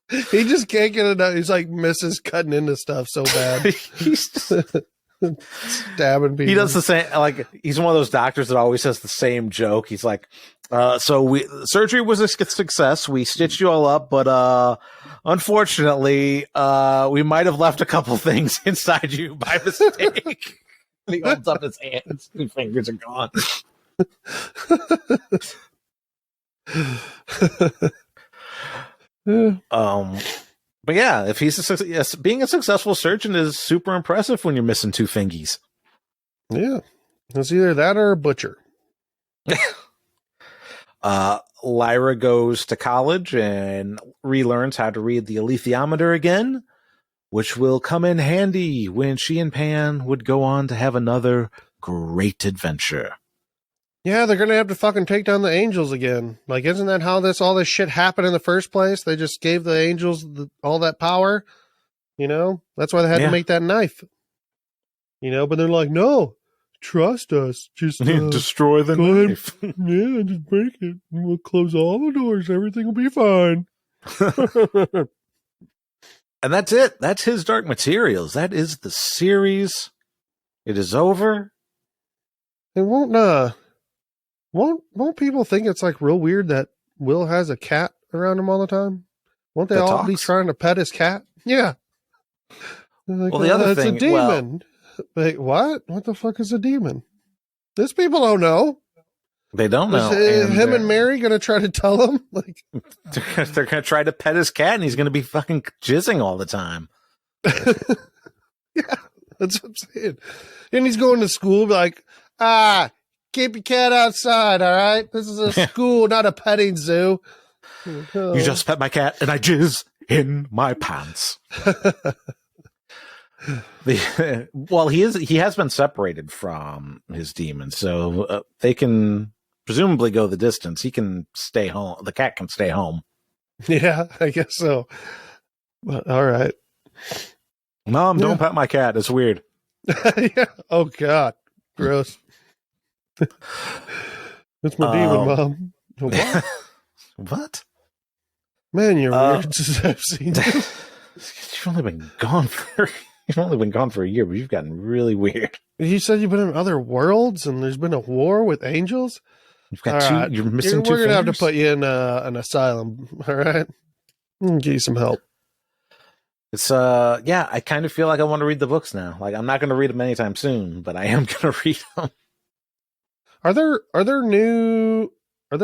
He just can't get it out. He's like misses cutting into stuff so bad. He's stabbing people. He does the same. Like, he's one of those doctors that always says the same joke. He's like, surgery was a success. We stitched you all up, but unfortunately, we might have left a couple things inside you by mistake. And he holds up his hands. His fingers are gone. But yeah, if he's being a successful surgeon is super impressive when you're missing 2 fingies. Yeah, it's either that or a butcher. Lyra goes to college and relearns how to read the alethiometer again, which will come in handy when she and Pan would go on to have another great adventure. Yeah, they're going to have to fucking take down the angels again. Like, isn't that how all this shit happened in the first place? They just gave the angels all that power. You know, that's why they had to make that knife. You know, but they're like, no, trust us. Just destroy the knife. Yeah, just break it. We'll close all the doors. Everything will be fine. And that's it. That's his Dark Materials. That is the series. It is over. It won't people think it's like real weird that Will has a cat around him all the time? Won't they all be trying to pet his cat? Yeah. Like, well, the other thing, it's a demon. Wait, what? What the fuck is a demon? These people don't know. They don't know. Is him and Mary going to try to tell him? Like, they're going to try to pet his cat, and he's going to be fucking jizzing all the time. Yeah, that's what I'm saying. And he's going to school, like, keep your cat outside, all right? This is a school, not a petting zoo. You just pet my cat, and I jizz in my pants. Well, he has been separated from his demons, so they can presumably go the distance. He can stay home. The cat can stay home. Yeah, I guess so. But, all right. Mom, don't pet my cat. It's weird. Yeah. Oh, God. Gross. That's my demon, Mom. What? What? Man, you're weird since I've seen you. You've only been gone for a year, but you've gotten really weird. You said you've been in other worlds and there's been a war with angels? You've got two. Right. You're missing 2 fingers? We're going to have to put you in an asylum, all right? Get you some help. It's yeah, I kind of feel like I want to read the books now. Like, I'm not going to read them anytime soon, but I am going to read them. Are there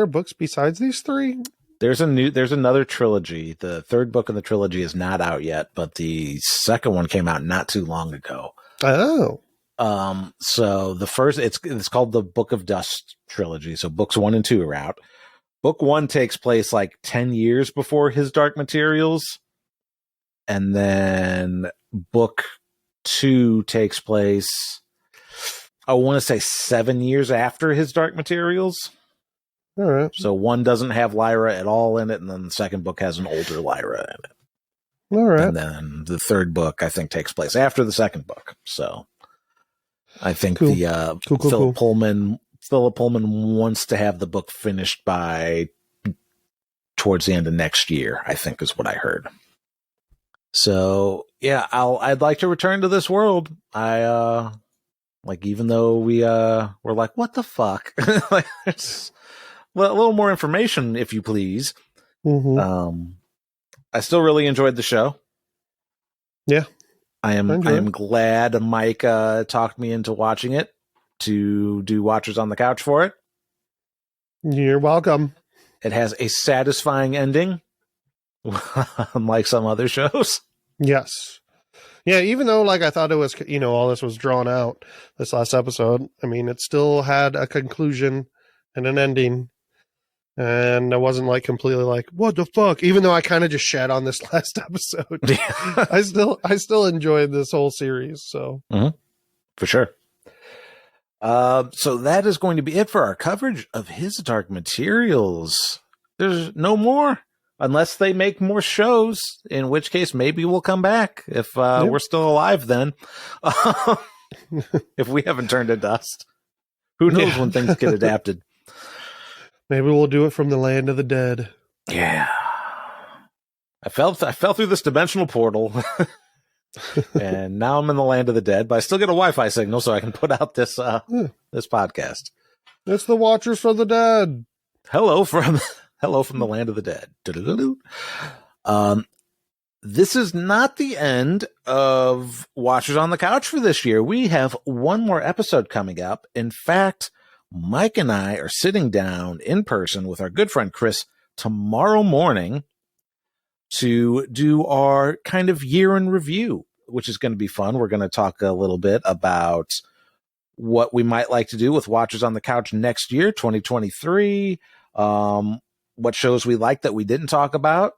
books besides these 3? There's another trilogy. The third book in the trilogy is not out yet, but the second one came out not too long ago. Oh. So the first, it's called the Book of Dust trilogy. So books 1 and 2 are out. Book 1 takes place like 10 years before his Dark Materials. And then book 2 takes place, I want to say 7 years after his Dark Materials. All right. So 1 doesn't have Lyra at all in it, and then the second book has an older Lyra in it. All right. And then the third book, I think, takes place after the second book. So I think cool. Philip Pullman wants to have the book finished by towards the end of next year, I think is what I heard. So yeah, I'd like to return to this world. Even though we're like, what the fuck? Like, a little more information, if you please. Mm-hmm. I still really enjoyed the show. Yeah, I am glad Mike talked me into watching it to do Watchers on the Couch for it. You're welcome. It has a satisfying ending, unlike some other shows. Yes. Yeah, even though I thought it was, all this was drawn out this last episode, I mean, it still had a conclusion and an ending. And I wasn't completely what the fuck? Even though I kind of just shat on this last episode, I still enjoyed this whole series. So for sure. So that is going to be it for our coverage of his Dark Materials. There's no more unless they make more shows, in which case maybe we'll come back if we're still alive then. If we haven't turned to dust. Who knows when things get adapted. Maybe we'll do it from the land of the dead. Yeah. I fell through this dimensional portal. And now I'm in the land of the dead, but I still get a Wi-Fi signal so I can put out this this podcast. It's the Watchers for the Dead. Hello from the land of the dead. This is not the end of Watchers on the Couch for this year. We have one more episode coming up. In fact, Mike and I are sitting down in person with our good friend Chris tomorrow morning to do our kind of year in review, which is going to be fun. We're going to talk a little bit about what we might like to do with Watchers on the Couch next year, 2023, what shows we like that we didn't talk about,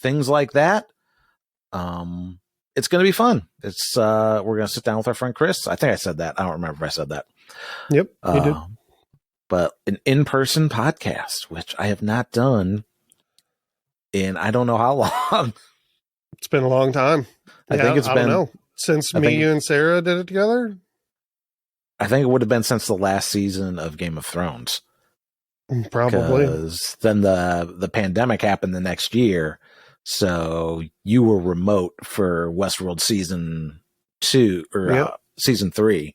things like that. It's going to be fun. It's we're going to sit down with our friend Chris. I think I said that. I don't remember if I said that. Yep, you did. But an in-person podcast, which I have not done in I don't know how long. It's been a long time. I think it's been, I don't know, since you and Sarah did it together. I think it would have been since the last season of Game of Thrones. Probably. Because then the pandemic happened the next year. So you were remote for Westworld season 2 or season 3.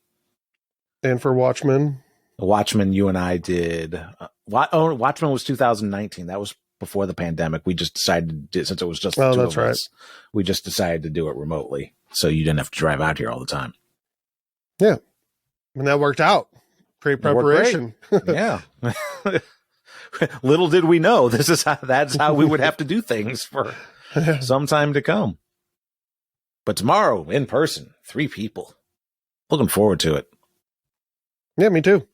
And for Watchmen. Watchmen, you and I did. Watchmen was 2019. That was before the pandemic. We just decided to do, since it was just the two of us, we just decided to do it remotely. So you didn't have to drive out here all the time. Yeah. And that worked out. Great preparation. Yeah. Little did we know that's how we would have to do things for some time to come. But tomorrow, in person, 3 people. Looking forward to it. Yeah, me too.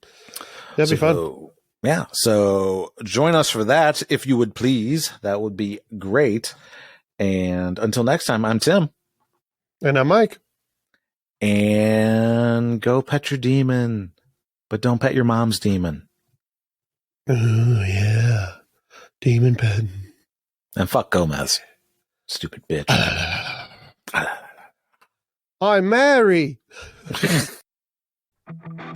That'd be fun. Yeah, so join us for that, if you would please. That would be great. And until next time, I'm Tim. And I'm Mike. And go pet your demon, but don't pet your mom's demon. Oh, yeah. Demon pet. And fuck Gomez. Stupid bitch. I'm Mary.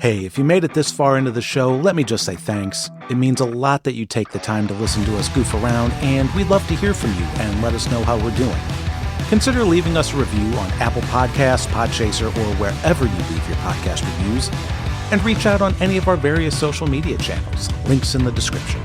Hey, if you made it this far into the show, let me just say thanks. It means a lot that you take the time to listen to us goof around, and we'd love to hear from you and let us know how we're doing. Consider leaving us a review on Apple Podcasts, Podchaser, or wherever you leave your podcast reviews, and reach out on any of our various social media channels. Links in the description.